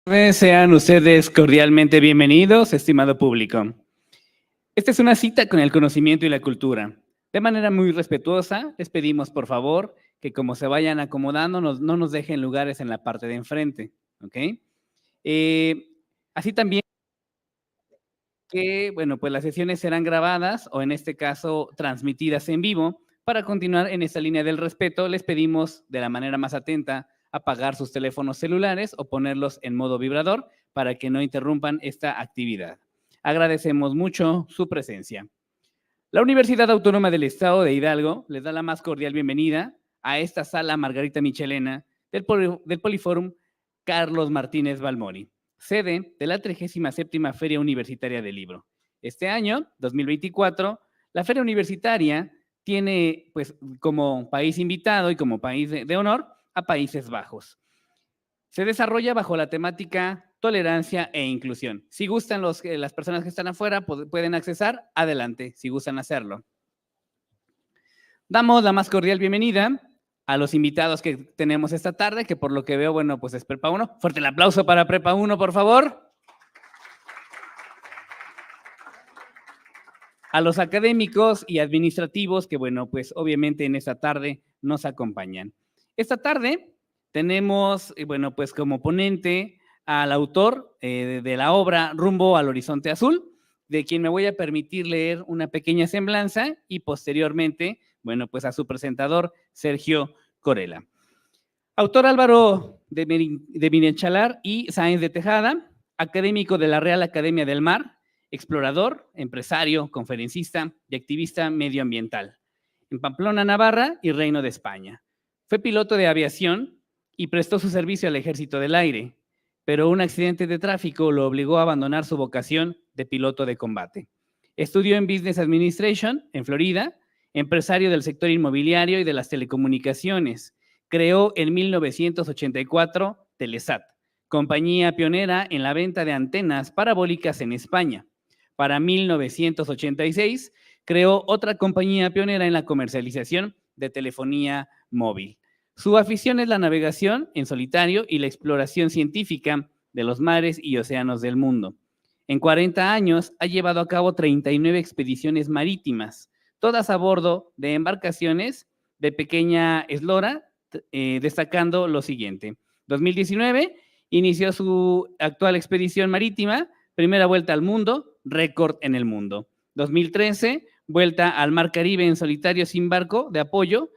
Sean ustedes cordialmente bienvenidos, estimado público. Esta es una cita con el conocimiento y la cultura. De manera muy respetuosa, les pedimos, por favor, que como se vayan acomodando, no nos dejen lugares en la parte de enfrente, ¿ok? Así también que, bueno, pues las sesiones serán grabadas o en este caso transmitidas en vivo. Para continuar en esta línea del respeto, les pedimos de la manera más atenta apagar sus teléfonos celulares o ponerlos en modo vibrador para que no interrumpan esta actividad. Agradecemos mucho su presencia. La Universidad Autónoma del Estado de Hidalgo les da la más cordial bienvenida a esta sala Margarita Michelena del Poliforum Carlos Martínez Balmori, sede de la 37ª Feria Universitaria del Libro. Este año, 2024, la Feria Universitaria tiene pues, como país invitado y como país de honor a Países Bajos. Se desarrolla bajo la temática tolerancia e inclusión. Si gustan las personas que están afuera, pueden accesar, adelante, si gustan hacerlo. Damos la más cordial bienvenida a los invitados que tenemos esta tarde, que por lo que veo, bueno, pues es Prepa 1. Fuerte el aplauso para Prepa 1, por favor. A los académicos y administrativos que, bueno, pues obviamente en esta tarde nos acompañan. Esta tarde tenemos, bueno, pues como ponente al autor de la obra Rumbo al Horizonte Azul, de quien me voy a permitir leer una pequeña semblanza y posteriormente, bueno, pues a su presentador, Sergio Corella. Autor Álvaro de Mirachalar y Sáenz de Tejada, académico de la Real Academia del Mar, explorador, empresario, conferencista y activista medioambiental, en Pamplona, Navarra y Reino de España. Fue piloto de aviación y prestó su servicio al Ejército del Aire, pero un accidente de tráfico lo obligó a abandonar su vocación de piloto de combate. Estudió en Business Administration en Florida, empresario del sector inmobiliario y de las telecomunicaciones. Creó en 1984 Telesat, compañía pionera en la venta de antenas parabólicas en España. Para 1986, creó otra compañía pionera en la comercialización de telefonía móvil. Su afición es la navegación en solitario y la exploración científica de los mares y océanos del mundo. En 40 años ha llevado a cabo 39 expediciones marítimas, todas a bordo de embarcaciones de pequeña eslora, destacando lo siguiente. 2019 inició su actual expedición marítima, primera vuelta al mundo, récord en el mundo. 2013, vuelta al Mar Caribe en solitario sin barco de apoyo,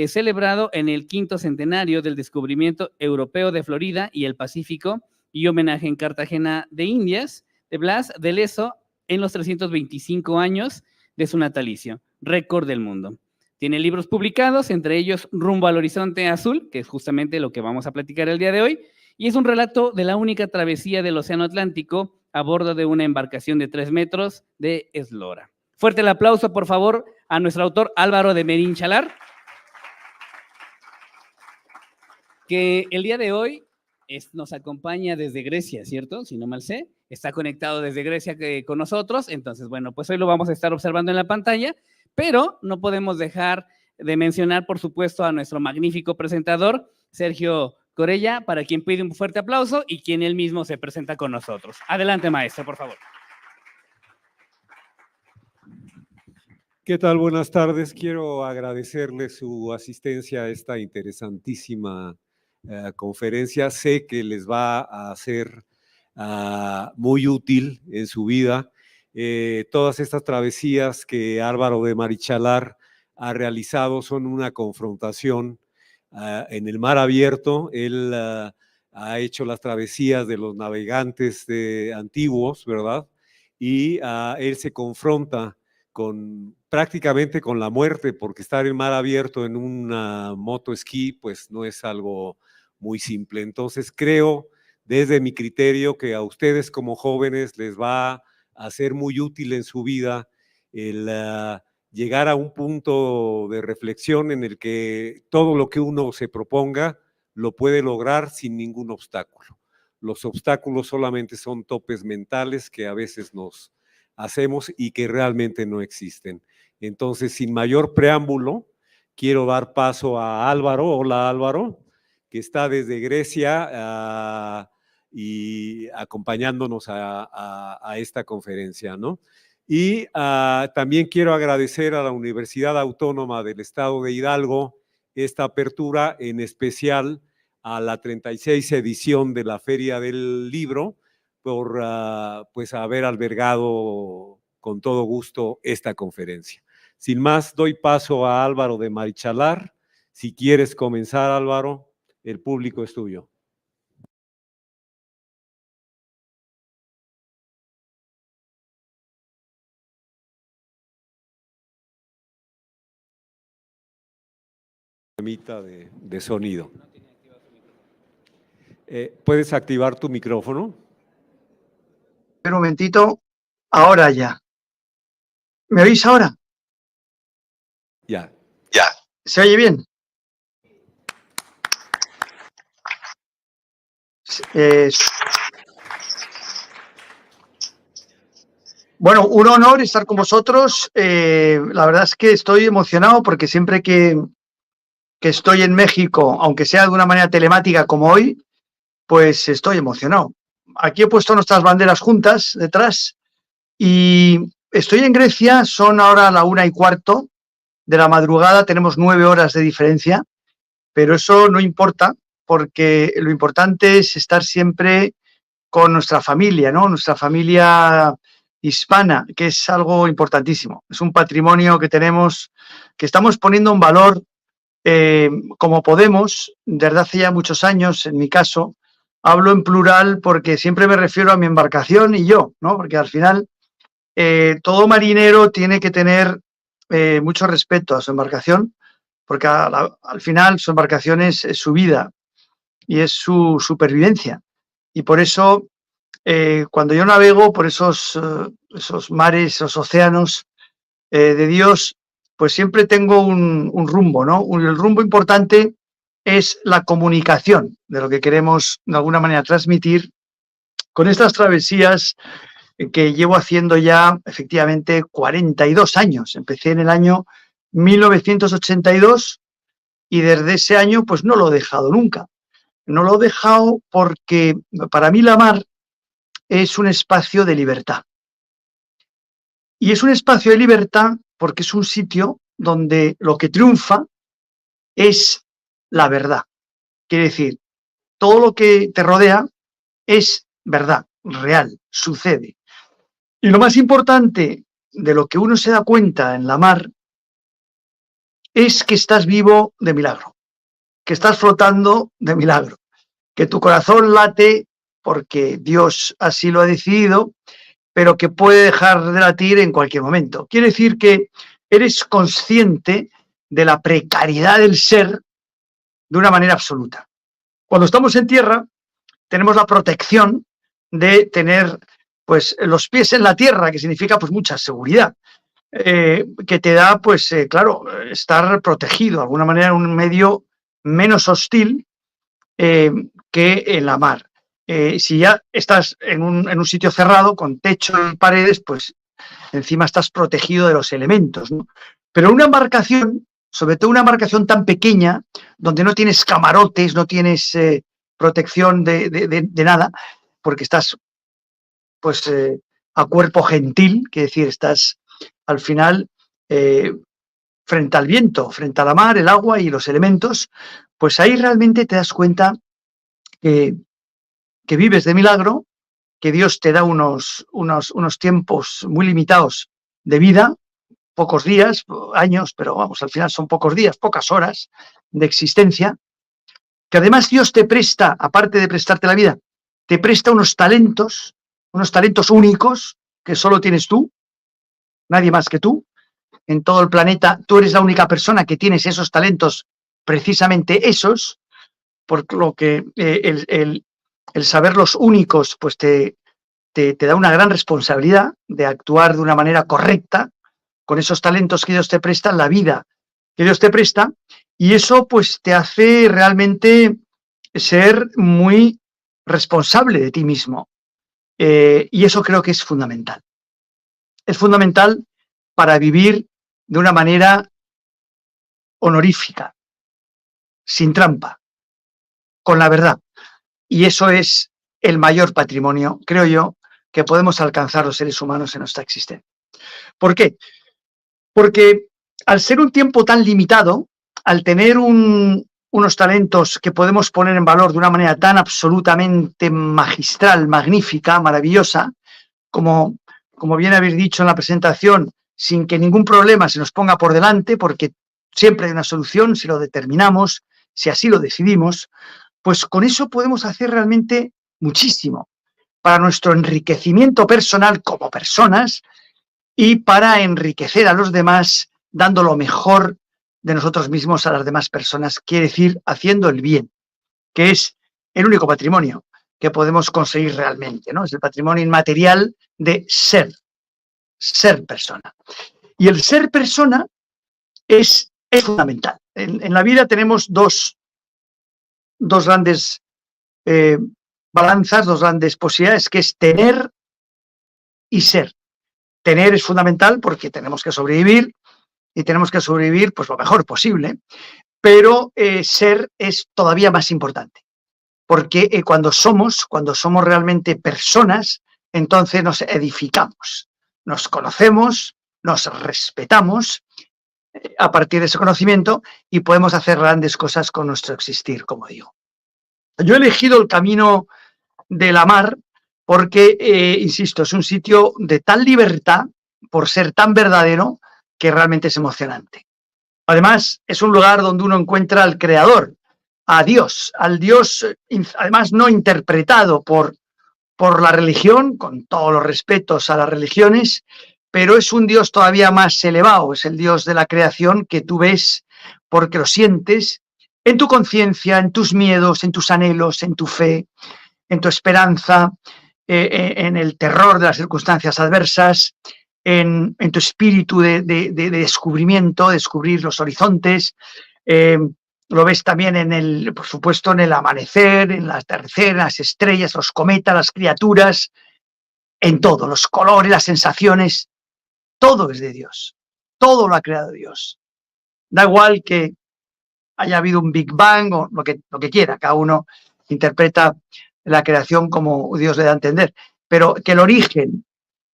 celebrado en el 5º centenario del descubrimiento europeo de Florida y el Pacífico y homenaje en Cartagena de Indias de Blas de Lezo en los 325 años de su natalicio, récord del mundo. Tiene libros publicados, entre ellos Rumbo al Horizonte Azul, que es justamente lo que vamos a platicar el día de hoy, y es un relato de la única travesía del Océano Atlántico a bordo de una embarcación de 3 metros de eslora. Fuerte el aplauso, por favor, a nuestro autor Álvaro de Mirachalar, que el día de hoy nos acompaña desde Grecia, ¿cierto? Si no mal sé, está conectado desde Grecia con nosotros, entonces, bueno, pues hoy lo vamos a estar observando en la pantalla, pero no podemos dejar de mencionar, por supuesto, a nuestro magnífico presentador, Sergio Corella, para quien pide un fuerte aplauso y quien él mismo se presenta con nosotros. Adelante, maestro, por favor. ¿Qué tal? Buenas tardes. Quiero agradecerle su asistencia a esta interesantísima conferencia. Sé que les va a ser muy útil en su vida. Todas estas travesías que Álvaro de Mirachalar ha realizado son una confrontación en el mar abierto. Él ha hecho las travesías de los navegantes antiguos, ¿verdad? Y él se confronta prácticamente con la muerte, porque estar en mar abierto en una moto esquí, pues no es algo muy simple. Entonces creo, desde mi criterio, que a ustedes como jóvenes les va a ser muy útil en su vida el llegar a un punto de reflexión en el que todo lo que uno se proponga lo puede lograr sin ningún obstáculo. Los obstáculos solamente son topes mentales que a veces nos hacemos y que realmente no existen. Entonces, sin mayor preámbulo, quiero dar paso a Álvaro. Hola, Álvaro, que está desde Grecia y acompañándonos a esta conferencia, ¿no? Y también quiero agradecer a la Universidad Autónoma del Estado de Hidalgo esta apertura, en especial a la 36 edición de la Feria del Libro, por pues haber albergado con todo gusto esta conferencia. Sin más, doy paso a Álvaro de Marichalar. Si quieres comenzar, Álvaro, el público es tuyo. De sonido. ¿Puedes activar tu micrófono? Un momentito, ahora ya. ¿Me oís ahora? Ya. Ya. ¿Se oye bien? Bueno, un honor estar con vosotros. La verdad es que estoy emocionado porque siempre que estoy en México, aunque sea de una manera telemática como hoy, pues estoy emocionado. Aquí he puesto nuestras banderas juntas detrás y estoy en Grecia, son ahora la 1:15 de la madrugada, tenemos 9 horas de diferencia, pero eso no importa porque lo importante es estar siempre con nuestra familia, ¿no? Nuestra familia hispana, que es algo importantísimo. Es un patrimonio que tenemos, que estamos poniendo en valor como podemos, desde hace ya muchos años, en mi caso. Hablo en plural porque siempre me refiero a mi embarcación y yo, ¿no? Porque al final todo marinero tiene que tener mucho respeto a su embarcación, porque al final su embarcación es su vida y es su supervivencia. Y por eso, cuando yo navego por esos mares, esos océanos de Dios, pues siempre tengo un rumbo, ¿no? El rumbo importante es la comunicación de lo que queremos de alguna manera transmitir con estas travesías que llevo haciendo ya efectivamente 42 años. Empecé en el año 1982 y desde ese año pues no lo he dejado nunca. No lo he dejado porque para mí la mar es un espacio de libertad. Y es un espacio de libertad porque es un sitio donde lo que triunfa es la verdad. Quiere decir, todo lo que te rodea es verdad, real, sucede. Y lo más importante de lo que uno se da cuenta en la mar es que estás vivo de milagro, que estás flotando de milagro, que tu corazón late porque Dios así lo ha decidido, pero que puede dejar de latir en cualquier momento. Quiere decir que eres consciente de la precariedad del ser de una manera absoluta. Cuando estamos en tierra, tenemos la protección de tener pues los pies en la tierra, que significa pues mucha seguridad, que te da pues claro, estar protegido de alguna manera en un medio menos hostil que en la mar. Si ya estás en un sitio cerrado con techo y paredes, pues encima estás protegido de los elementos, ¿no? Pero una embarcación, sobre todo una embarcación tan pequeña, donde no tienes camarotes, no tienes protección de nada, porque estás pues a cuerpo gentil, que decir, estás al final frente al viento, frente a la mar, el agua y los elementos, pues ahí realmente te das cuenta que vives de milagro, que Dios te da unos tiempos muy limitados de vida, pocos días, años, pero vamos, al final son pocos días, pocas horas de existencia, que además Dios te presta, aparte de prestarte la vida, te presta unos talentos únicos que solo tienes tú, nadie más que tú. En todo el planeta tú eres la única persona que tienes esos talentos, precisamente esos, por lo que el saberlos únicos pues te da una gran responsabilidad de actuar de una manera correcta con esos talentos que Dios te presta, la vida que Dios te presta, y eso pues te hace realmente ser muy responsable de ti mismo. Y eso creo que es fundamental. Es fundamental para vivir de una manera honorífica, sin trampa, con la verdad. Y eso es el mayor patrimonio, creo yo, que podemos alcanzar los seres humanos en nuestra existencia. ¿Por qué? Porque al ser un tiempo tan limitado, al tener unos talentos que podemos poner en valor de una manera tan absolutamente magistral, magnífica, maravillosa, como bien habéis dicho en la presentación, sin que ningún problema se nos ponga por delante, porque siempre hay una solución si lo determinamos, si así lo decidimos, pues con eso podemos hacer realmente muchísimo para nuestro enriquecimiento personal como personas y para enriquecer a los demás dando lo mejor de nosotros mismos a las demás personas, quiere decir haciendo el bien, que es el único patrimonio que podemos conseguir realmente, ¿no? Es el patrimonio inmaterial de ser persona. Y el ser persona es fundamental. En la vida tenemos dos grandes balanzas, dos grandes posibilidades, que es tener y ser. Tener es fundamental porque tenemos que sobrevivir y tenemos que sobrevivir pues lo mejor posible, pero ser es todavía más importante, porque cuando somos realmente personas, entonces nos edificamos, nos conocemos, nos respetamos a partir de ese conocimiento y podemos hacer grandes cosas con nuestro existir, como digo. Yo he elegido el camino de la mar porque, insisto, es un sitio de tal libertad, por ser tan verdadero, que realmente es emocionante. Además, es un lugar donde uno encuentra al Creador, a Dios, al Dios, además no interpretado por la religión, con todos los respetos a las religiones, pero es un Dios todavía más elevado, es el Dios de la creación que tú ves porque lo sientes en tu conciencia, en tus miedos, en tus anhelos, en tu fe, en tu esperanza, en el terror de las circunstancias adversas, en tu espíritu de descubrimiento, descubrir los horizontes. Lo ves también por supuesto, en el amanecer, en el atardecer, en las estrellas, los cometas, las criaturas, en todo, los colores, las sensaciones, todo es de Dios, todo lo ha creado Dios. Da igual que haya habido un Big Bang o lo que quiera, cada uno interpreta la creación como Dios le da a entender, pero que el origen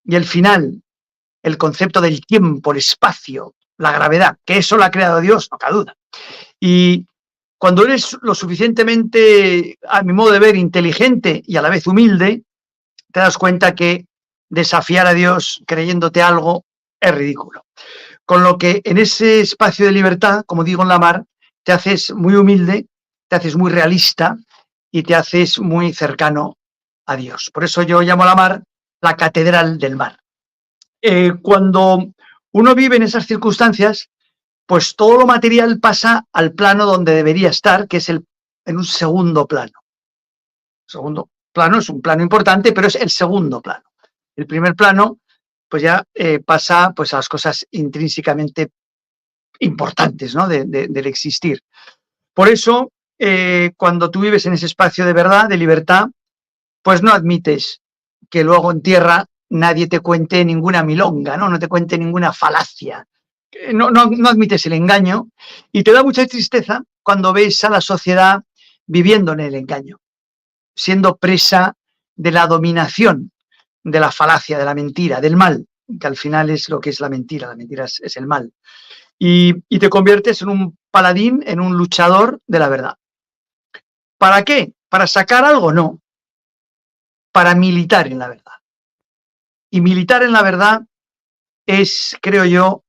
y el final, el concepto del tiempo, el espacio, la gravedad, que eso lo ha creado Dios, no cabe duda. Y cuando eres lo suficientemente, a mi modo de ver, inteligente y a la vez humilde, te das cuenta que desafiar a Dios creyéndote algo es ridículo. Con lo que en ese espacio de libertad, como digo en la mar, te haces muy humilde, te haces muy realista y te haces muy cercano a Dios. Por eso yo llamo a la mar la catedral del mar. Cuando uno vive en esas circunstancias, pues todo lo material pasa al plano donde debería estar, que es en un segundo plano. El segundo plano es un plano importante, pero es el segundo plano. El primer plano, pues ya pasa pues, a las cosas intrínsecamente importantes, ¿no? del existir. Por eso, cuando tú vives en ese espacio de verdad, de libertad, pues no admites que luego en tierra nadie te cuente ninguna milonga, no te cuente ninguna falacia. No admites el engaño y te da mucha tristeza cuando ves a la sociedad viviendo en el engaño, siendo presa de la dominación de la falacia, de la mentira, del mal, que al final es lo que es la mentira es el mal. Y te conviertes en un paladín, en un luchador de la verdad. ¿Para qué? ¿Para sacar algo? No. Para militar en la verdad. Y militar en la verdad es, creo yo,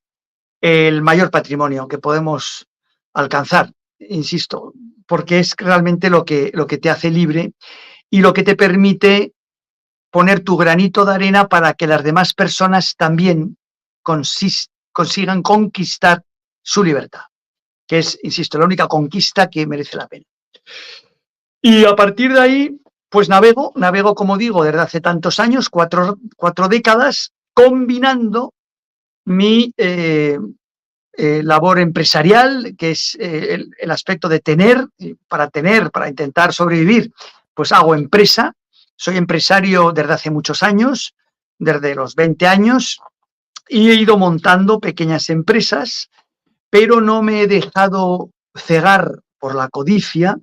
el mayor patrimonio que podemos alcanzar, insisto, porque es realmente lo que te hace libre y lo que te permite poner tu granito de arena para que las demás personas también consigan conquistar su libertad, que es, insisto, la única conquista que merece la pena. Y a partir de ahí, pues navego, como digo, desde hace tantos años, cuatro décadas, combinando mi labor empresarial, que es el aspecto de para intentar sobrevivir, pues hago empresa. Soy empresario desde hace muchos años, desde los 20 años, y he ido montando pequeñas empresas, pero no me he dejado cegar por la codicia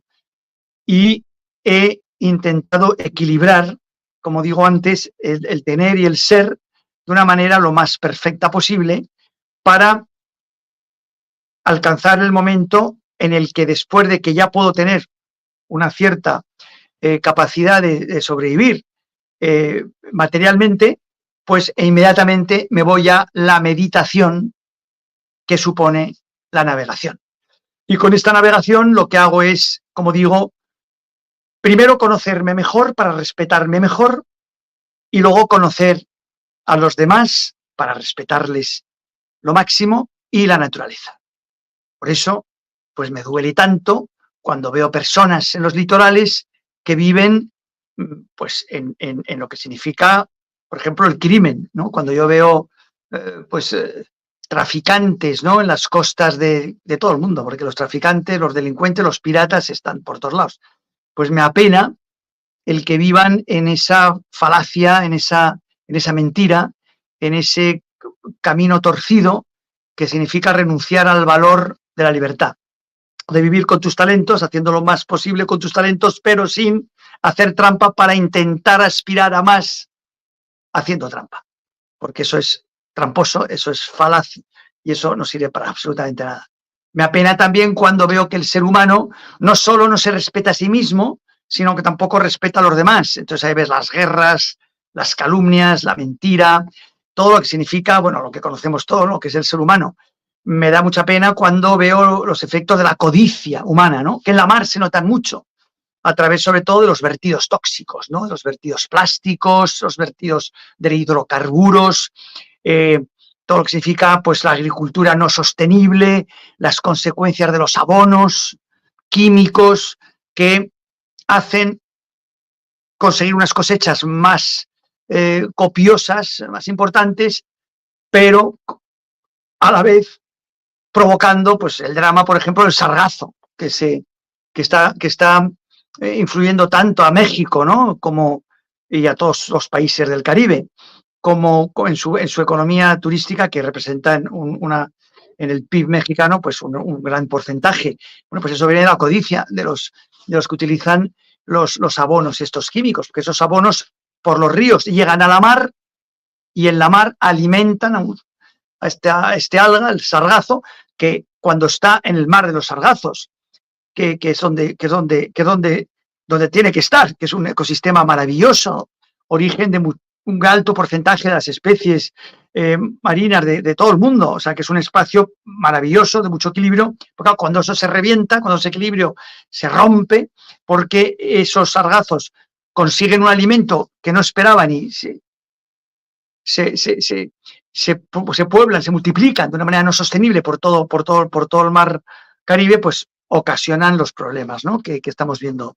y he intentado equilibrar, como digo antes, el tener y el ser de una manera lo más perfecta posible para alcanzar el momento en el que después de que ya puedo tener una cierta capacidad de sobrevivir materialmente, pues inmediatamente me voy a la meditación que supone la navegación. Y con esta navegación lo que hago es, como digo, primero conocerme mejor para respetarme mejor y luego conocer a los demás para respetarles lo máximo y la naturaleza. Por eso, pues me duele tanto cuando veo personas en los litorales que viven pues en lo que significa, por ejemplo, el crimen, ¿no? Cuando yo veo traficantes, ¿no? En las costas de todo el mundo, porque los traficantes, los delincuentes, los piratas están por todos lados. Pues me apena el que vivan en esa falacia, en esa mentira, en ese camino torcido que significa renunciar al valor de la libertad, de vivir con tus talentos, haciendo lo más posible con tus talentos, pero sin hacer trampa para intentar aspirar a más haciendo trampa, porque eso es tramposo, eso es falaz y eso no sirve para absolutamente nada. Me apena también cuando veo que el ser humano no solo no se respeta a sí mismo, sino que tampoco respeta a los demás. Entonces ahí ves las guerras, las calumnias, la mentira, todo lo que significa, bueno, lo que conocemos todo, lo que es el ser humano. Me da mucha pena cuando veo los efectos de la codicia humana, ¿no? Que en la mar se notan mucho, a través sobre todo de los vertidos tóxicos, ¿no? Los vertidos plásticos, los vertidos de hidrocarburos, todo lo que significa pues la agricultura no sostenible, las consecuencias de los abonos químicos que hacen conseguir unas cosechas más copiosas, más importantes, pero a la vez provocando pues el drama, por ejemplo, del sargazo, que está influyendo tanto a México, ¿no? Y a todos los países del Caribe, como en su economía turística, que representa en el PIB mexicano pues un gran porcentaje. Bueno, pues eso viene de la codicia de los que utilizan los abonos estos químicos, porque esos abonos por los ríos llegan a la mar y en la mar alimentan a este alga, el sargazo, que cuando está en el mar de los sargazos, que es donde tiene que estar, que es un ecosistema maravilloso, origen de un alto porcentaje de las especies marinas de todo el mundo, o sea que es un espacio maravilloso, de mucho equilibrio, porque cuando eso se revienta, cuando ese equilibrio se rompe, porque esos sargazos consiguen un alimento que no esperaban y se pueblan, se multiplican de una manera no sostenible por todo el mar Caribe, pues ocasionan los problemas, ¿no? que estamos viendo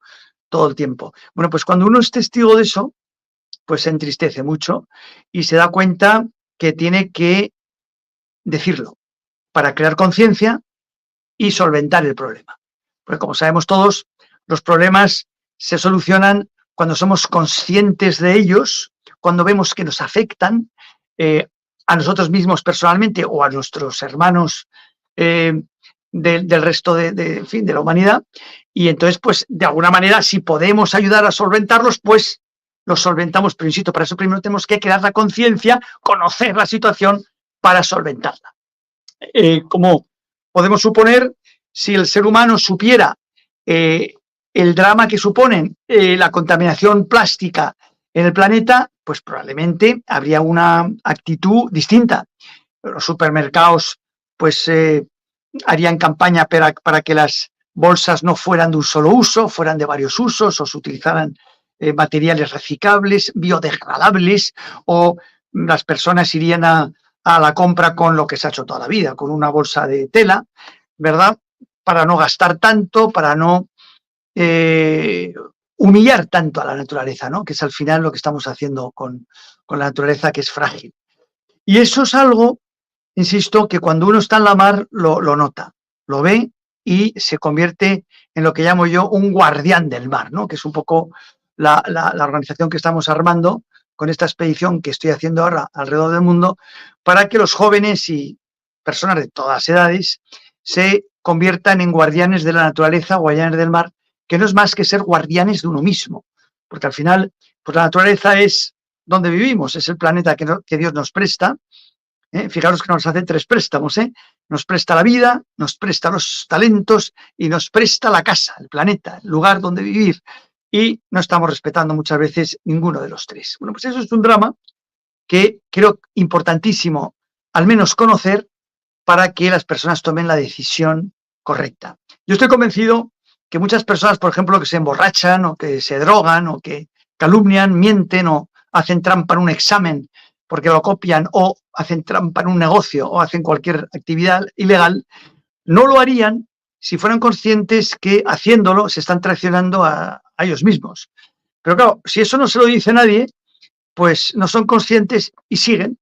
todo el tiempo. Bueno, pues cuando uno es testigo de eso, pues se entristece mucho y se da cuenta que tiene que decirlo para crear conciencia y solventar el problema. Porque como sabemos todos, los problemas se solucionan cuando somos conscientes de ellos, cuando vemos que nos afectan a nosotros mismos personalmente o a nuestros hermanos del resto de la humanidad, y entonces, pues, de alguna manera, si podemos ayudar a solventarlos, pues los solventamos, pero insisto, para eso primero tenemos que crear la conciencia, conocer la situación para solventarla. Como podemos suponer, si el ser humano supiera el drama que suponen la contaminación plástica en el planeta, pues probablemente habría una actitud distinta. Los supermercados, pues, harían campaña para que las bolsas no fueran de un solo uso, fueran de varios usos, o se utilizaran materiales reciclables, biodegradables, o las personas irían a la compra con lo que se ha hecho toda la vida, con una bolsa de tela, ¿verdad? Para no gastar tanto, para no humillar tanto a la naturaleza, ¿no? Que es al final lo que estamos haciendo con la naturaleza, que es frágil. Y eso es algo, insisto, que cuando uno está en la mar lo nota, lo ve y se convierte en lo que llamo yo un guardián del mar, ¿no? Que es un poco la organización que estamos armando con esta expedición que estoy haciendo ahora alrededor del mundo, para que los jóvenes y personas de todas las edades se conviertan en guardianes de la naturaleza, guardianes del mar, que no es más que ser guardianes de uno mismo, porque al final, pues la naturaleza es donde vivimos, es el planeta que Dios nos presta. Fijaros que nos hace 3 préstamos, nos presta la vida, nos presta los talentos y nos presta la casa, el planeta, el lugar donde vivir, y no estamos respetando muchas veces ninguno de los 3. Bueno, pues eso es un drama que creo importantísimo al menos conocer para que las personas tomen la decisión correcta. Yo estoy convencido que muchas personas, por ejemplo, que se emborrachan o que se drogan o que calumnian, mienten o hacen trampa en un examen porque lo copian o hacen trampa en un negocio o hacen cualquier actividad ilegal, no lo harían si fueran conscientes que haciéndolo se están traicionando a ellos mismos. Pero claro, si eso no se lo dice nadie, pues no son conscientes y siguen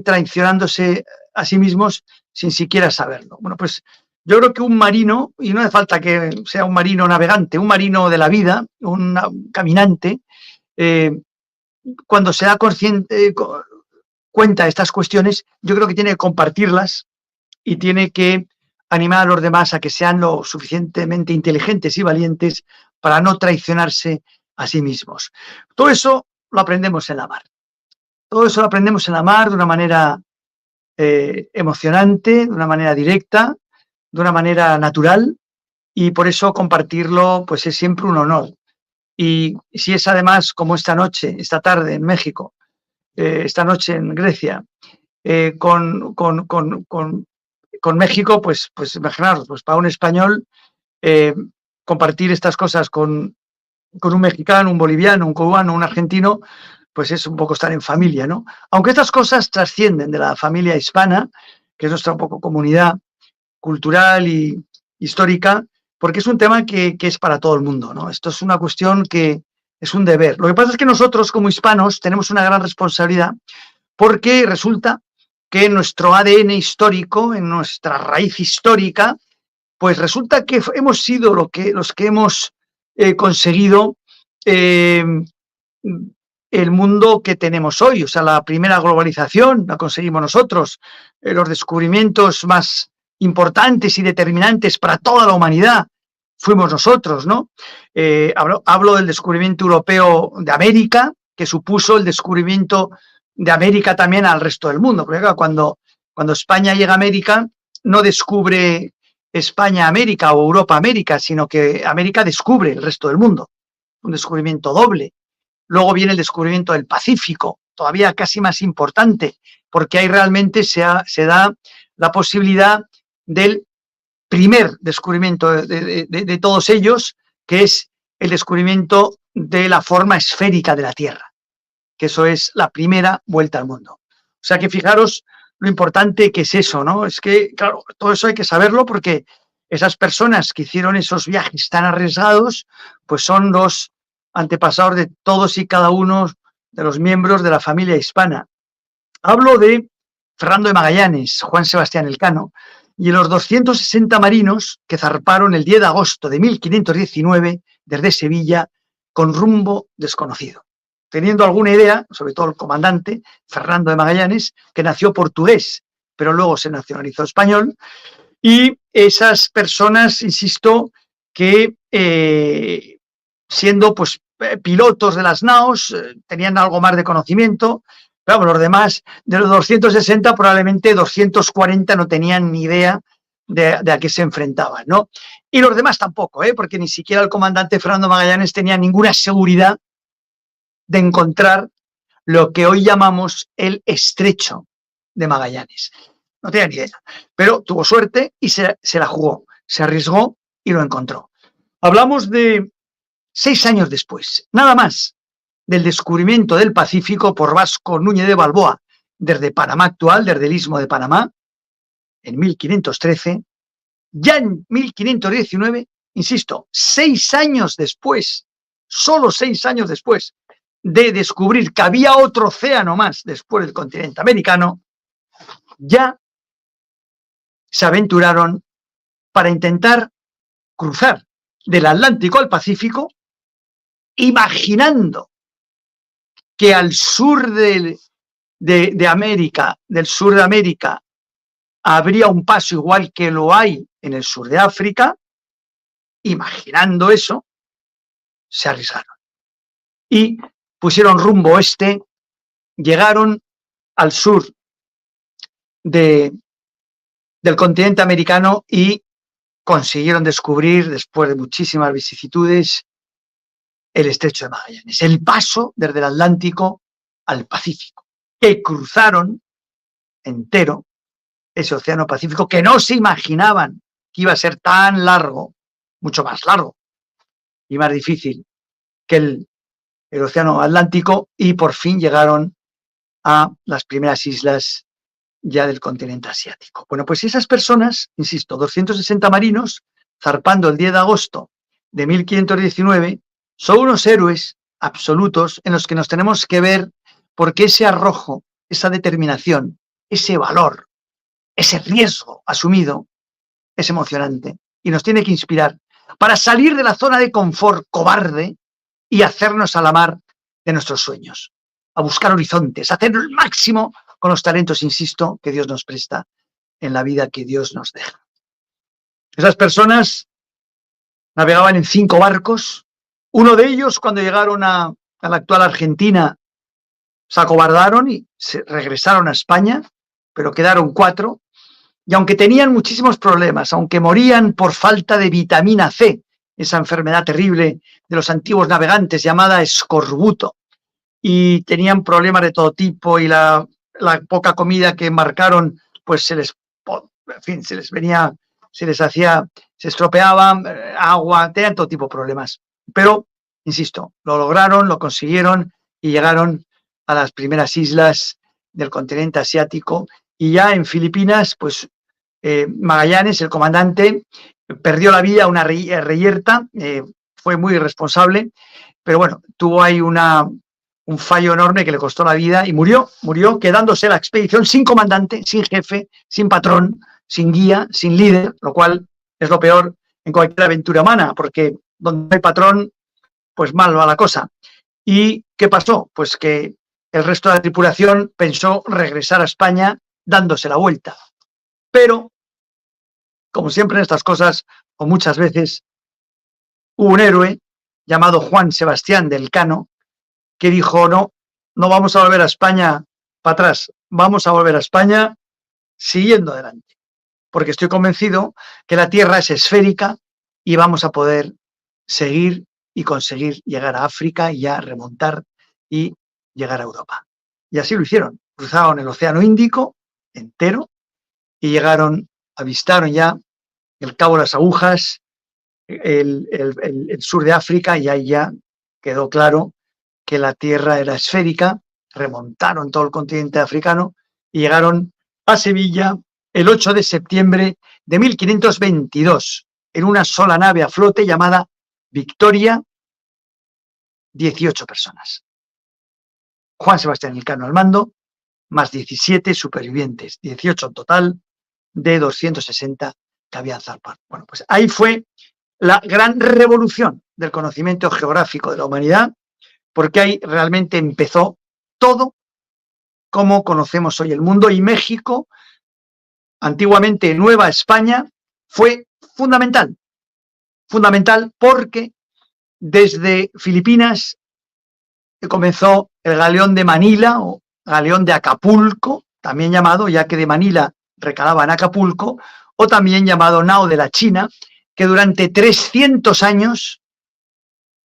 traicionándose a sí mismos sin siquiera saberlo. Bueno, pues yo creo que un marino, y no hace falta que sea un marino navegante, un marino de la vida, un caminante, cuando se da cuenta de estas cuestiones, yo creo que tiene que compartirlas y tiene que animar a los demás a que sean lo suficientemente inteligentes y valientes para no traicionarse a sí mismos. Todo eso lo aprendemos en la mar. Todo eso lo aprendemos en la mar de una manera emocionante, de una manera directa, de una manera natural, y por eso compartirlo pues es siempre un honor. Y si es además como esta noche, esta tarde en México, esta noche en Grecia, con México, pues imaginaros, pues para un español compartir estas cosas con un mexicano, un boliviano, un cubano, un argentino, pues es un poco estar en familia, ¿no? Aunque estas cosas trascienden de la familia hispana, que es nuestra un poco comunidad cultural y histórica, porque es un tema que es para todo el mundo, ¿no? Esto es una cuestión que es un deber. Lo que pasa es que nosotros, como hispanos, tenemos una gran responsabilidad porque resulta que en nuestro ADN histórico, en nuestra raíz histórica, pues resulta que hemos sido los que hemos conseguido el mundo que tenemos hoy. O sea, la primera globalización la conseguimos nosotros, los descubrimientos más importantes y determinantes para toda la humanidad fuimos nosotros, ¿no? Hablo del descubrimiento europeo de América, que supuso el descubrimiento de América también al resto del mundo. Porque claro, cuando España llega a América, no descubre España América o Europa América, sino que América descubre el resto del mundo. Un descubrimiento doble. Luego viene el descubrimiento del Pacífico, todavía casi más importante, porque ahí realmente se da la posibilidad del primer descubrimiento de todos ellos, que es el descubrimiento de la forma esférica de la Tierra, que eso es la primera vuelta al mundo. O sea que fijaros lo importante que es eso, ¿no? Es que, claro, todo eso hay que saberlo porque esas personas que hicieron esos viajes tan arriesgados, pues son los antepasados de todos y cada uno de los miembros de la familia hispana. Hablo de Fernando de Magallanes, Juan Sebastián Elcano, y los 260 marinos que zarparon el 10 de agosto de 1519 desde Sevilla con rumbo desconocido. Teniendo alguna idea, sobre todo el comandante, Fernando de Magallanes, que nació portugués, pero luego se nacionalizó español, y esas personas, insisto, que siendo pues pilotos de las naos, tenían algo más de conocimiento, pero los demás, de los 260, probablemente 240 no tenían ni idea de a qué se enfrentaban, ¿no? Y los demás tampoco, porque ni siquiera el comandante Fernando Magallanes tenía ninguna seguridad de encontrar lo que hoy llamamos el Estrecho de Magallanes. No tenía ni idea, pero tuvo suerte y se la jugó, se arriesgó y lo encontró. Hablamos de 6 años después, nada más, del descubrimiento del Pacífico por Vasco Núñez de Balboa desde Panamá actual, desde el Istmo de Panamá, en 1513, ya en 1519, insisto, 6 años después, solo 6 años después de descubrir que había otro océano más después del continente americano, ya se aventuraron para intentar cruzar del Atlántico al Pacífico, imaginando que al sur de América, del sur de América, habría un paso igual que lo hay en el sur de África. Imaginando eso, se arriesgaron. y pusieron rumbo oeste, llegaron al sur del continente americano y consiguieron descubrir, después de muchísimas vicisitudes, el estrecho de Magallanes, el paso desde el Atlántico al Pacífico, que cruzaron entero ese océano Pacífico que no se imaginaban que iba a ser tan largo, mucho más largo y más difícil que el océano Atlántico, y por fin llegaron a las primeras islas ya del continente asiático. Bueno, pues esas personas, insisto, 260 marinos, zarpando el 10 de agosto de 1519, son unos héroes absolutos en los que nos tenemos que ver, porque ese arrojo, esa determinación, ese valor, ese riesgo asumido es emocionante y nos tiene que inspirar para salir de la zona de confort cobarde y hacernos a la mar de nuestros sueños, a buscar horizontes, a hacer el máximo con los talentos, insisto, que Dios nos presta en la vida que Dios nos deja. Esas personas navegaban en 5 barcos. Uno de ellos, cuando llegaron a la actual Argentina, se acobardaron y se regresaron a España, pero quedaron 4. Y aunque tenían muchísimos problemas, aunque morían por falta de vitamina C, esa enfermedad terrible de los antiguos navegantes llamada escorbuto, y tenían problemas de todo tipo, y la poca comida que embarcaron, pues se les venía, se estropeaba, agua, tenían todo tipo de problemas. Pero, insisto, lo lograron, lo consiguieron y llegaron a las primeras islas del continente asiático. Y ya en Filipinas, pues Magallanes, el comandante, perdió la vida a una reyerta, fue muy irresponsable, pero bueno, tuvo ahí un fallo enorme que le costó la vida y murió, quedándose la expedición sin comandante, sin jefe, sin patrón, sin guía, sin líder, lo cual es lo peor en cualquier aventura humana, porque donde no hay patrón, pues mal va la cosa. ¿Y qué pasó? Pues que el resto de la tripulación pensó regresar a España dándose la vuelta. Pero, como siempre en estas cosas, o muchas veces, hubo un héroe llamado Juan Sebastián del Cano que dijo, no vamos a volver a España para atrás, vamos a volver a España siguiendo adelante, porque estoy convencido que la Tierra es esférica y vamos a poder seguir y conseguir llegar a África y ya remontar y llegar a Europa. Y así lo hicieron, cruzaron el Océano Índico entero y avistaron ya el Cabo de las Agujas, el sur de África, y ahí ya quedó claro que la Tierra era esférica. Remontaron todo el continente africano y llegaron a Sevilla el 8 de septiembre de 1522 en una sola nave a flote llamada Victoria, 18 personas. Juan Sebastián Elcano al mando, más 17 supervivientes, 18 en total de 260 que habían zarpado. Bueno, pues ahí fue la gran revolución del conocimiento geográfico de la humanidad, porque ahí realmente empezó todo como conocemos hoy el mundo, y México, antiguamente Nueva España, fue fundamental porque desde Filipinas comenzó el galeón de Manila o galeón de Acapulco, también llamado, ya que de Manila recalaba en Acapulco, o también llamado Nao de la China, que durante 300 años,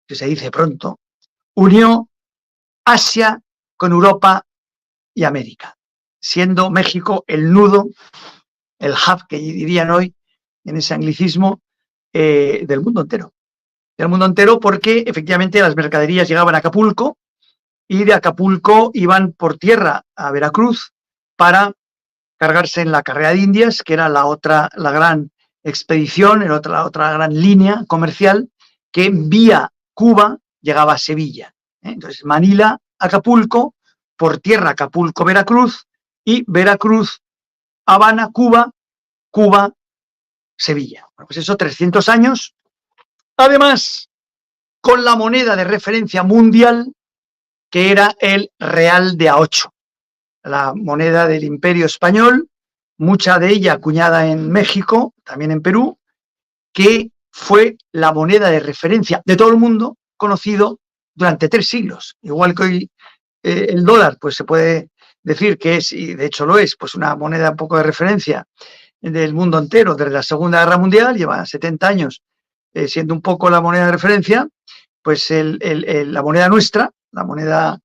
que se dice pronto, unió Asia con Europa y América, siendo México el nudo, el hub que dirían hoy en ese anglicismo, del mundo entero. Del mundo entero, porque efectivamente las mercaderías llegaban a Acapulco y de Acapulco iban por tierra a Veracruz para cargarse en la carrera de Indias, que era la gran expedición, la otra gran línea comercial que vía Cuba llegaba a Sevilla. Entonces, Manila, Acapulco, por tierra Acapulco, Veracruz, y Veracruz, Habana, Cuba, Cuba, Sevilla. Bueno, pues eso, 300 años. Además, con la moneda de referencia mundial, que era el real de A8, la moneda del Imperio Español, mucha de ella acuñada en México, también en Perú, que fue la moneda de referencia de todo el mundo, conocido durante 3 siglos. Igual que hoy el dólar, pues se puede decir que es, y de hecho lo es, pues una moneda un poco de referencia del mundo entero desde la Segunda Guerra Mundial, lleva 70 años siendo un poco la moneda de referencia, pues la moneda nuestra, la moneda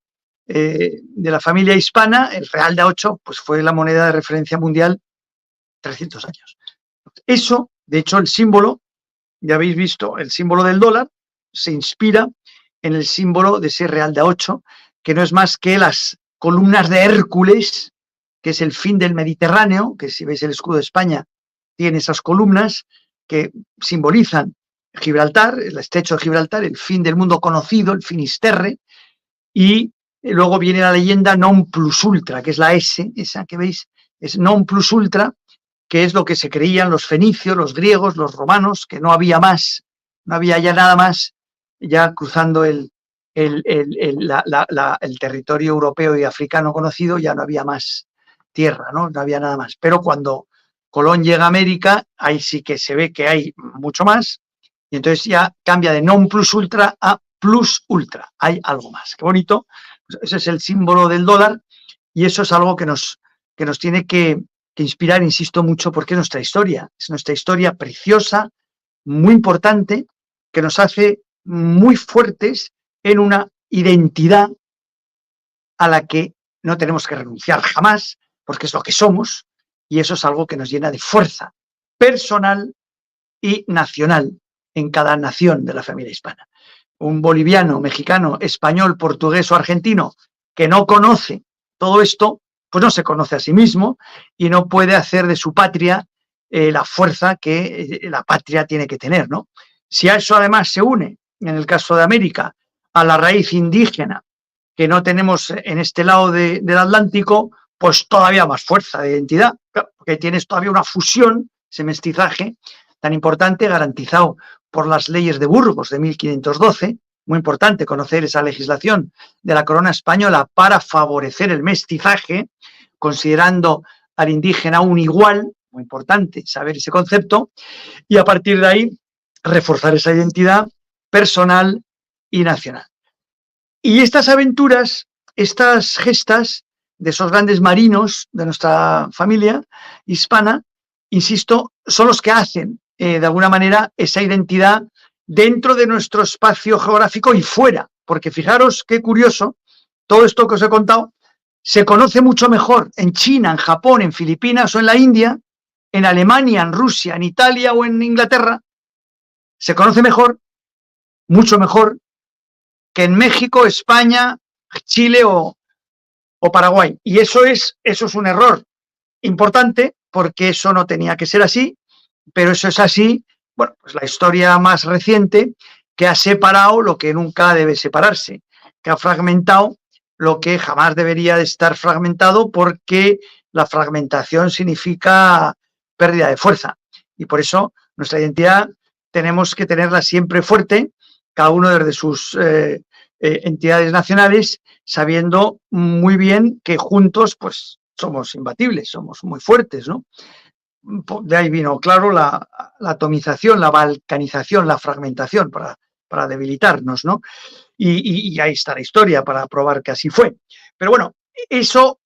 de la familia hispana, el real de A8, pues fue la moneda de referencia mundial 300 años. Eso, de hecho, el símbolo, ya habéis visto, el símbolo del dólar se inspira en el símbolo de ese real de A8, que no es más que las columnas de Hércules, que es el fin del Mediterráneo, que si veis el escudo de España tiene esas columnas que simbolizan Gibraltar, el estrecho de Gibraltar, el fin del mundo conocido, el Finisterre, y luego viene la leyenda non plus ultra, que es la S, esa que veis, es non plus ultra, que es lo que se creían los fenicios, los griegos, los romanos, que no había más, no había ya nada más, ya cruzando el territorio europeo y africano conocido, ya no había más tierra, ¿no? No había nada más. Pero cuando Colón llega a América, ahí sí que se ve que hay mucho más, y entonces ya cambia de non plus ultra a plus ultra, hay algo más. Qué bonito, ese es el símbolo del dólar, y eso es algo que nos tiene que inspirar, insisto mucho, porque es nuestra historia preciosa, muy importante, que nos hace muy fuertes en una identidad a la que no tenemos que renunciar jamás, porque es lo que somos, y eso es algo que nos llena de fuerza personal y nacional en cada nación de la familia hispana. Un boliviano, mexicano, español, portugués o argentino que no conoce todo esto, pues no se conoce a sí mismo y no puede hacer de su patria la fuerza que la patria tiene que tener, ¿no? Si a eso además se une, en el caso de América, a la raíz indígena que no tenemos en este lado del Atlántico, pues todavía más fuerza de identidad, porque tienes todavía una fusión, ese mestizaje tan importante, garantizado por las leyes de Burgos de 1512, muy importante conocer esa legislación de la corona española para favorecer el mestizaje, considerando al indígena un igual, muy importante saber ese concepto, y a partir de ahí reforzar esa identidad personal y nacional. Y estas aventuras, estas gestas de esos grandes marinos de nuestra familia hispana, insisto, son los que hacen de alguna manera esa identidad dentro de nuestro espacio geográfico y fuera, porque fijaros qué curioso, todo esto que os he contado se conoce mucho mejor en China, en Japón, en Filipinas o en la India, en Alemania, en Rusia, en Italia o en Inglaterra, se conoce mejor, mucho mejor, que en México, España, Chile o Paraguay. Y eso es un error importante, porque eso no tenía que ser así, pero eso es así, bueno, pues la historia más reciente que ha separado lo que nunca debe separarse, que ha fragmentado lo que jamás debería de estar fragmentado, porque la fragmentación significa pérdida de fuerza. Y por eso nuestra identidad tenemos que tenerla siempre fuerte, cada uno desde sus entidades nacionales, sabiendo muy bien que juntos pues somos imbatibles, somos muy fuertes, ¿no? De ahí vino, claro, la atomización, la balcanización, la fragmentación para debilitarnos, ¿no? Y ahí está la historia para probar que así fue. Pero bueno, eso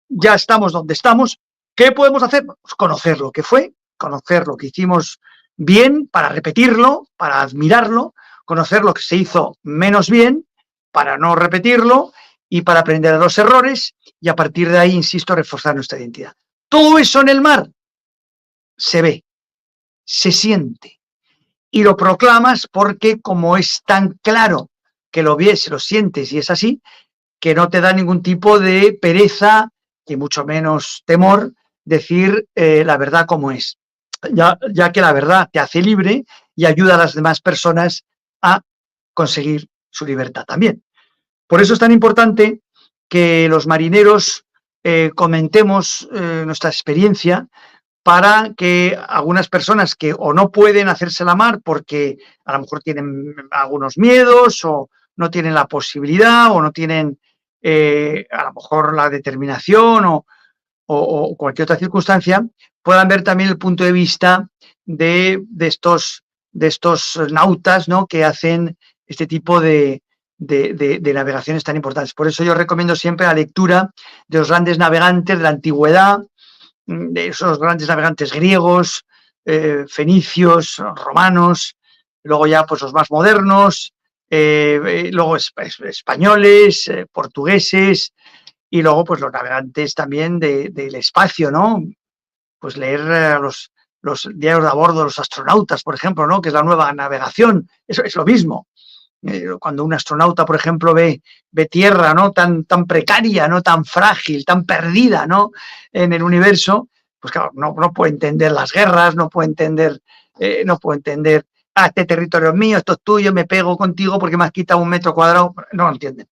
ya estamos donde estamos. ¿Qué podemos hacer? Pues conocer lo que fue, conocer lo que hicimos bien para repetirlo, para admirarlo, conocer lo que se hizo menos bien para no repetirlo y para aprender de los errores y a partir de ahí, insisto, reforzar nuestra identidad. Todo eso en el mar se ve, se siente y lo proclamas porque como es tan claro que lo ves, lo sientes y es así, que no te da ningún tipo de pereza y mucho menos temor decir la verdad como es, ya que la verdad te hace libre y ayuda a las demás personas a conseguir su libertad también. Por eso es tan importante que los marineros comentemos nuestra experiencia para que algunas personas que o no pueden hacerse la mar porque a lo mejor tienen algunos miedos o no tienen la posibilidad o no tienen a lo mejor la determinación o cualquier otra circunstancia, puedan ver también el punto de vista de estos nautas, ¿no?, que hacen este tipo de de navegaciones tan importantes. Por eso yo recomiendo siempre la lectura de los grandes navegantes de la antigüedad, de esos grandes navegantes griegos, fenicios, romanos, luego ya pues los más modernos, luego españoles, portugueses, y luego pues los navegantes también del espacio, ¿no? Pues leer los diarios de a bordo de los astronautas, por ejemplo, ¿no? Que es la nueva navegación, eso es lo mismo. Cuando un astronauta, por ejemplo, ve Tierra, ¿no? Tan precaria, ¿no? Tan frágil, tan perdida, ¿no? En el universo, pues claro, no puede entender las guerras, no puede entender, este territorio es mío, esto es tuyo, me pego contigo porque me has quitado 1 metro cuadrado. No lo entienden.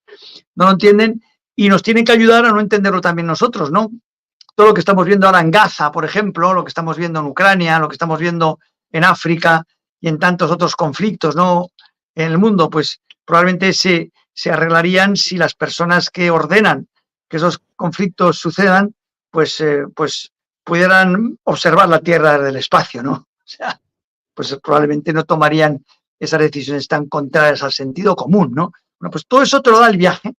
No lo entienden y nos tienen que ayudar a no entenderlo también nosotros, ¿no? Todo lo que estamos viendo ahora en Gaza, por ejemplo, lo que estamos viendo en Ucrania, lo que estamos viendo en África y en tantos otros conflictos, ¿no? En el mundo, pues probablemente se arreglarían si las personas que ordenan que esos conflictos sucedan, pues pudieran observar la Tierra desde el espacio, ¿no? O sea, pues probablemente no tomarían esas decisiones tan contrarias al sentido común, ¿no? Bueno, pues todo eso te lo da el viaje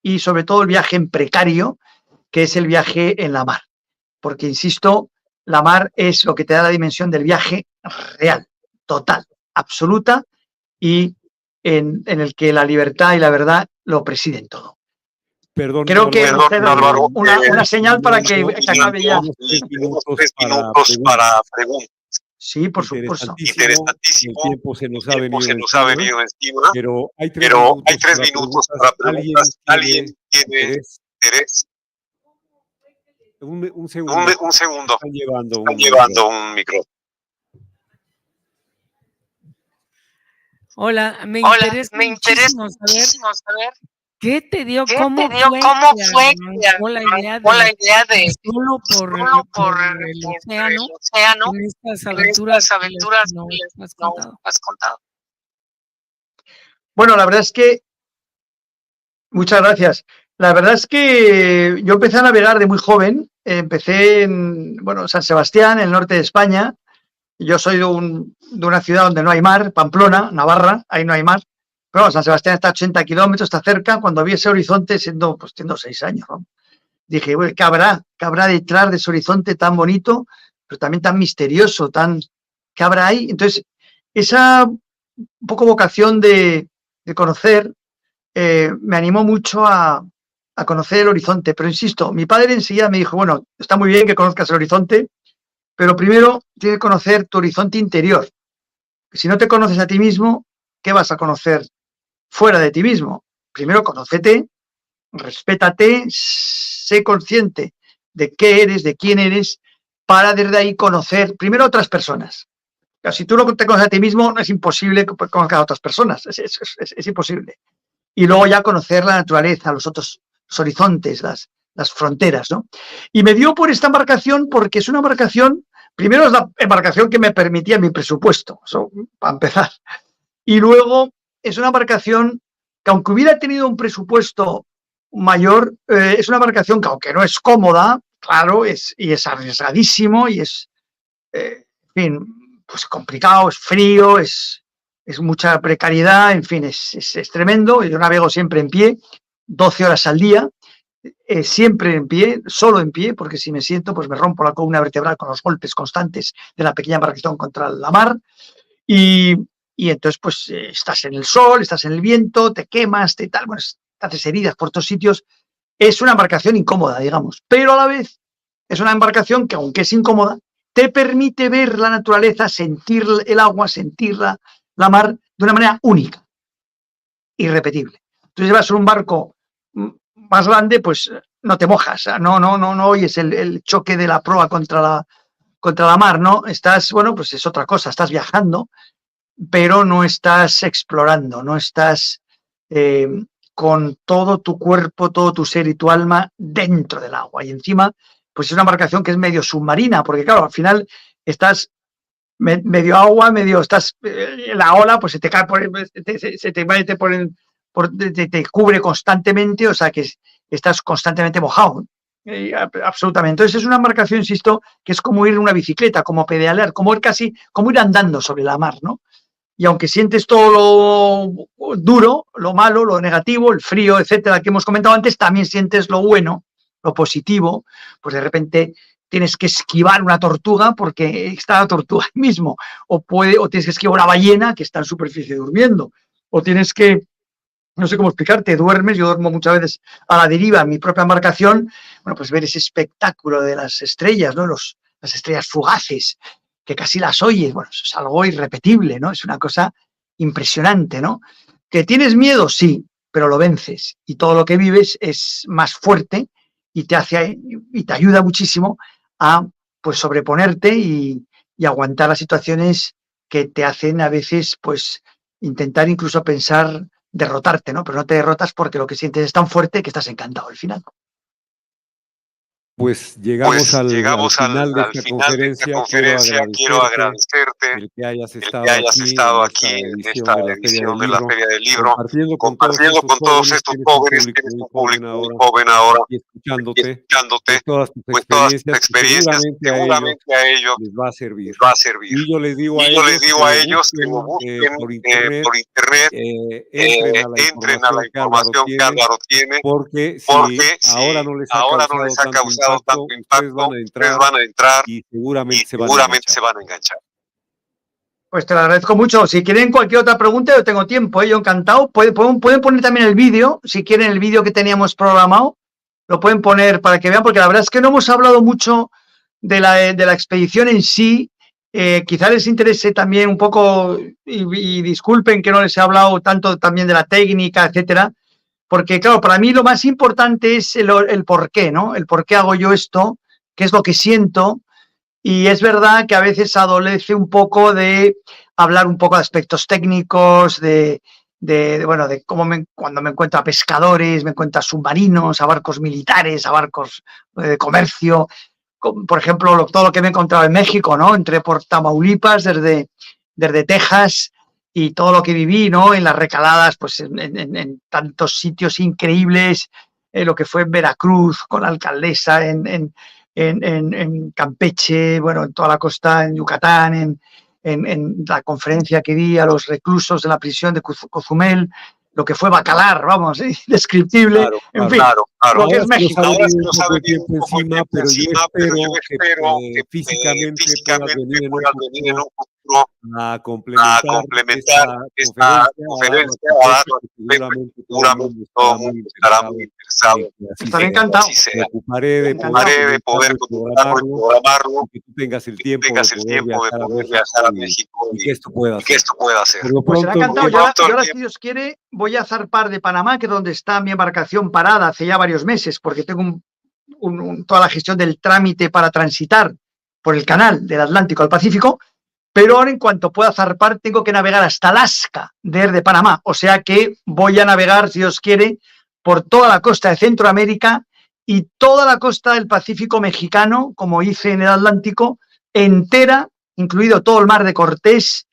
y sobre todo el viaje en precario, que es el viaje en la mar. Porque, insisto, la mar es lo que te da la dimensión del viaje real, total, absoluta, y en el que la libertad y la verdad lo presiden todo. Perdón, creo que Álvaro, una señal para que acabe ya. 3 minutos para preguntas. Sí, por supuesto. Interesantísimo. El tiempo se nos ha venido encima, pero hay 3 minutos para preguntas. ¿Alguien tiene interés? Un segundo. Están llevando un micrófono. Hola, me interesa muchísimo saber qué te dio, cómo fue que arrancó la idea de solo por el océano en estas aventuras que nos has contado. Bueno, la verdad es que muchas gracias. La verdad es que yo empecé a navegar de muy joven. Empecé en San Sebastián, en el norte de España. Yo soy de una ciudad donde no hay mar, Pamplona, Navarra, ahí no hay mar. Pero San Sebastián está a 80 kilómetros, está cerca. Cuando vi ese horizonte, siendo 6 años, ¿no? Dije, bueno, ¿qué habrá detrás de ese horizonte tan bonito, pero también tan misterioso, ¿qué habrá ahí? Entonces, esa un poco vocación de conocer me animó mucho a conocer el horizonte. Pero insisto, mi padre enseguida me dijo, bueno, está muy bien que conozcas el horizonte, pero primero tienes que conocer tu horizonte interior. Si no te conoces a ti mismo, ¿qué vas a conocer fuera de ti mismo? Primero conócete, respétate, sé consciente de qué eres, de quién eres, para desde ahí conocer primero a otras personas. Si tú no te conoces a ti mismo, es imposible que conozcas a otras personas, es imposible. Y luego ya conocer la naturaleza, los otros horizontes, las fronteras, ¿no? Y me dio por esta embarcación porque es una embarcación, primero es la embarcación que me permitía mi presupuesto, eso para empezar. Y luego es una embarcación que, aunque hubiera tenido un presupuesto mayor, es una embarcación que, aunque no es cómoda, claro, y es arriesgadísimo y es, en fin, pues complicado, es frío, es mucha precariedad, en fin, es tremendo. Yo navego siempre en pie, 12 horas al día, siempre en pie, solo en pie, porque si me siento, pues me rompo la columna vertebral con los golpes constantes de la pequeña embarcación contra la mar. Y entonces, pues estás en el sol, estás en el viento, te quemas, te haces heridas por todos sitios. Es una embarcación incómoda, digamos, pero a la vez es una embarcación que, aunque es incómoda, te permite ver la naturaleza, sentir el agua, sentir la mar de una manera única, irrepetible. Entonces, llevas un barco más grande, pues no te mojas, no oyes el choque de la proa contra la mar, ¿no? Estás, pues es otra cosa, estás viajando, pero no estás explorando, no estás con todo tu cuerpo, todo tu ser y tu alma dentro del agua. Y encima, pues es una embarcación que es medio submarina, porque claro, al final estás medio agua, medio estás la ola, pues se te cae te cubre constantemente, o sea que estás constantemente mojado. Absolutamente. Entonces es una embarcación, insisto, que es como ir en una bicicleta, como pedalear, como ir andando sobre la mar, ¿no? y aunque sientes todo lo duro, lo malo, lo negativo, el frío, etcétera, que hemos comentado antes, también sientes lo bueno, lo positivo, pues de repente tienes que esquivar una tortuga porque está la tortuga ahí mismo, o tienes que esquivar una ballena que está en superficie durmiendo, o tienes que, no sé cómo explicarte, duermes, yo duermo muchas veces a la deriva en mi propia embarcación, bueno, pues ver ese espectáculo de las estrellas, ¿no? Las estrellas fugaces, que casi las oyes, bueno, eso es algo irrepetible, ¿no? Es una cosa impresionante, ¿no? ¿Que tienes miedo? Sí, pero lo vences, y todo lo que vives es más fuerte y te ayuda muchísimo a, pues, sobreponerte y aguantar las situaciones que te hacen a veces, pues, intentar incluso pensar derrotarte, ¿no? Pero no te derrotas porque lo que sientes es tan fuerte que estás encantado al final. Pues llegamos al final de esta conferencia. Quiero agradecerte el que hayas estado aquí en esta edición de la Feria del Libro, compartiendo con todos estos jóvenes, que eres un público muy joven ahora, y escuchándote, todas tus pues todas tus experiencias, seguramente a ellos les va a servir. Y yo les digo a ellos que lo busquen por internet, entren a la información que Álvaro tiene, porque si ahora no les ha causado tanto impacto, ustedes van a entrar y seguramente se van a enganchar. Pues te lo agradezco mucho. Si quieren cualquier otra pregunta, yo tengo tiempo, yo encantado. Pueden poner también el vídeo, si quieren el vídeo que teníamos programado, lo pueden poner para que vean, porque la verdad es que no hemos hablado mucho de la expedición en sí. Quizá les interese también un poco, y disculpen que no les he hablado tanto también de la técnica, etcétera, porque, claro, para mí lo más importante es el por qué, ¿no? El por qué hago yo esto, qué es lo que siento, y es verdad que a veces adolece un poco de hablar un poco de aspectos técnicos, de cómo cuando me encuentro a pescadores, me encuentro a submarinos, a barcos militares, a barcos de comercio, por ejemplo, todo lo que me he encontrado en México, ¿no? Entré por Tamaulipas desde Texas, y todo lo que viví, ¿no? En las recaladas, pues en tantos sitios increíbles, lo que fue en Veracruz, con la alcaldesa, en Campeche, bueno, en toda la costa, en Yucatán, en la conferencia que di a los reclusos de la prisión de Cozumel, lo que fue Bacalar, vamos, indescriptible, en fin, lo que es México. Ahora se nos ha venido un poco encima, pero yo espero que físicamente puedas venir en un futuro a complementar esta conferencia, seguramente todo el mundo estará muy interesado. Estaré encantado. Me ocuparé de poder programarlo, y que tú tengas el tiempo de poder viajar a México y que esto pueda ser. Pues será encantado. Yo ahora, si Dios quiere, voy a zarpar de Panamá, que es donde está mi embarcación parada hace ya varios meses, porque tengo toda la gestión del trámite para transitar por el canal del Atlántico al Pacífico, pero ahora en cuanto pueda zarpar tengo que navegar hasta Alaska desde Panamá, o sea que voy a navegar, si Dios quiere, por toda la costa de Centroamérica y toda la costa del Pacífico mexicano, como hice en el Atlántico, entera, incluido todo el mar de Cortés,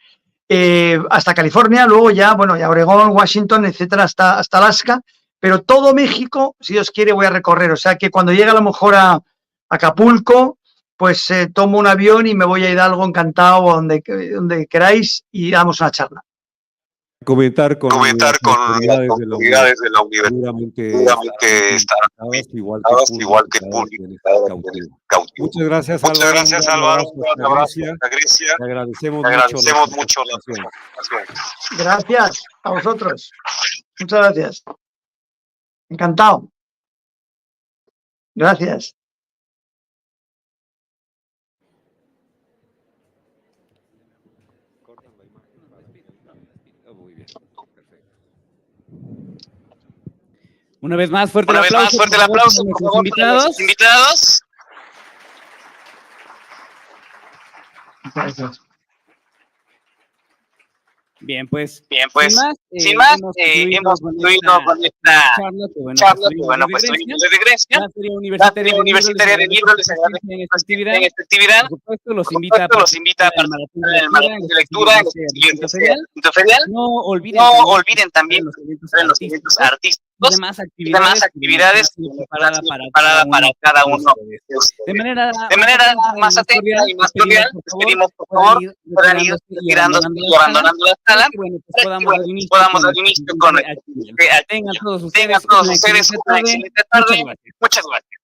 hasta California, luego ya Oregón, Washington, etcétera, hasta Alaska, pero todo México, si Dios quiere, voy a recorrer. O sea que cuando llegue a lo mejor a Acapulco, pues tomo un avión y me voy a Hidalgo encantado, o donde queráis, y damos una charla. Comentar con las autoridades de la universidad. Seguramente estarán igual que el público. Muchas gracias, Álvaro. Un abrazo a Grecia. Te agradecemos mucho la presentación. Gracias a vosotros. Muchas gracias. Encantado. Gracias. Una vez más, fuerte el aplauso, por favor, a nuestros invitados. Gracias. Bien, pues, sin más, hemos concluido con esta charla que, bueno, pues tuvimos desde Grecia. La Feria Universitaria del Libro les agradece en esta actividad. Por supuesto, los invita a participar en el maratón de lectura en el Quinto Ferial. No olviden también los eventos artísticos y demás actividades preparada para cada uno de ustedes. De manera más atenta y más cordial, les pedimos, por favor, puedan ir retirándose y abandonando la sala, para que podamos dar inicio con el actividad. Tengan todos ustedes una excelente tarde. Muchas gracias.